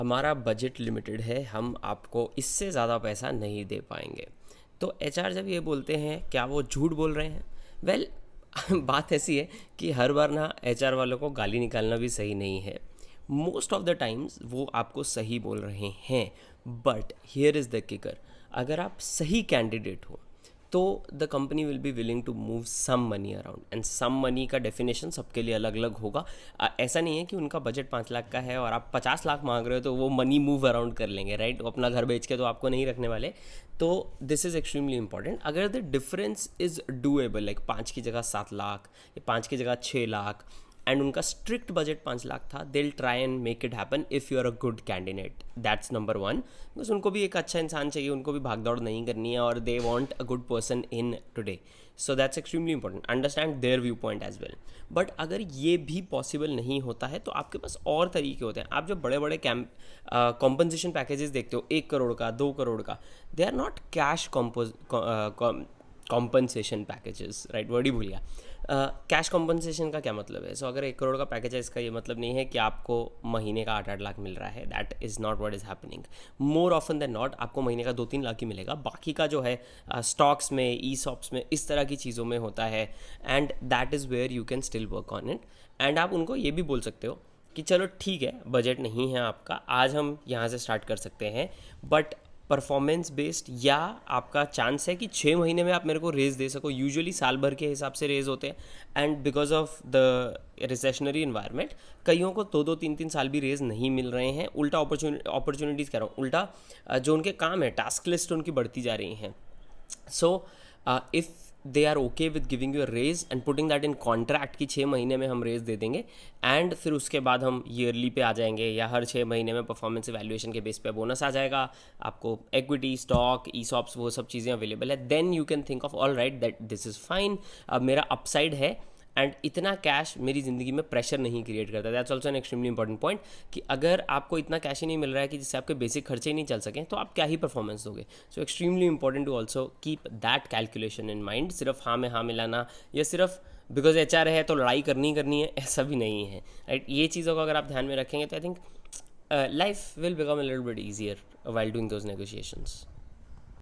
हमारा budget limited है, हम आपको इससे ज़्यादा पैसा नहीं दे पाएंगे। तो एचआर जब ये बोलते हैं, क्या वो झूठ बोल रहे हैं? वेल बात ऐसी है कि हर बार ना एचआर वालों को गाली निकालना भी सही नहीं है। मोस्ट ऑफ द टाइम्स वो आपको सही बोल रहे हैं, but here is the kicker. अगर आप सही कैंडिडेट हो तो the company will be willing to move some money around, and some money का डेफिनेशन सबके लिए अलग अलग होगा। ऐसा नहीं है कि उनका बजट 5 लाख का है और आप 50 लाख मांग रहे हो तो वो मनी मूव अराउंड कर लेंगे, राइट? अपना घर बेच के तो आपको नहीं रखने वाले। तो दिस इज़ एक्सट्रीमली इंपॉर्टेंट। अगर the difference is doable, like 5 की जगह 7 लाख या 5 की जगह 6 लाख, एंड उनका स्ट्रिक्ट बजट 5 लाख था, they will try and make it happen if you are a good candidate. That's number one. Because उनको भी एक अच्छा इंसान चाहिए, उनको भी भागदौड़ नहीं करनी है, और they want a good person in today. So that's extremely important, understand their view point as well. But अगर ये भी पॉसिबल नहीं होता है तो आपके पास और तरीके होते हैं। आप जब बड़े बड़े कॉम्पनसेशन पैकेजेस देखते हो, 1 करोड़ का, 2 करोड़ का, they are not cash compensation packages, right? Word ही भूल गया। कैश कॉम्पनसेशन का क्या मतलब है? सो अगर 1 करोड़ का पैकेज है, इसका ये मतलब नहीं है कि आपको महीने का 8-8 लाख मिल रहा है। That is not what is happening. More often than not आपको महीने का 2-3 लाख ही मिलेगा। बाकी का जो है स्टॉक्स में, ई सॉप्स में, इस तरह की चीज़ों में होता है, and that is where you can still work on it. And आप उनको ये भी बोल सकते हो कि चलो ठीक है, बजट नहीं है आपका, आज हम यहाँ से स्टार्ट कर सकते हैं, बट परफॉर्मेंस बेस्ड, या आपका चांस है कि 6 महीने में आप मेरे को रेज दे सको। यूजुअली साल भर के हिसाब से रेज होते हैं, and because of the recessionary environment कईयों को 2-2, 3-3 साल भी रेज नहीं मिल रहे हैं। उल्टा अपॉर्चुनिटीज़ कह रहा हूँ, उल्टा जो उनके काम है, टास्क लिस्ट उनकी बढ़ती जा रही हैं। So if they are okay with giving you a raise and putting that in contract कि 6 महीने में हम रेज दे देंगे, एंड फिर उसके बाद हम ईयरली पे आ जाएंगे, या हर 6 महीने में परफॉर्मेंस इवैल्यूएशन के बेस पे बोनस आ जाएगा, आपको इक्विटी, स्टॉक, ई सॉप्स, वो सब चीज़ें अवेलेबल है, then you can think of all right that this is fine. अब मेरा अपसाइड है, एंड इतना कैश मेरी ज़िंदगी में प्रेशर नहीं क्रिएट करता। That's also an extremely important point, कि अगर आपको इतना कैश ही नहीं मिल रहा है कि जिससे आपके बेसिक खर्चे ही नहीं चल सकें, तो आप क्या ही परफॉर्मेंस दोगे? So extremely important to also keep that calculation in mind. सिर्फ हाँ में हाँ मिलाना, या सिर्फ बिकॉज एचआर है तो लड़ाई करनी है, ऐसा भी नहीं है, राइट? ये चीज़ों को अगर आप ध्यान में रखेंगे तो I think life will become a little bit easier while doing those negotiations.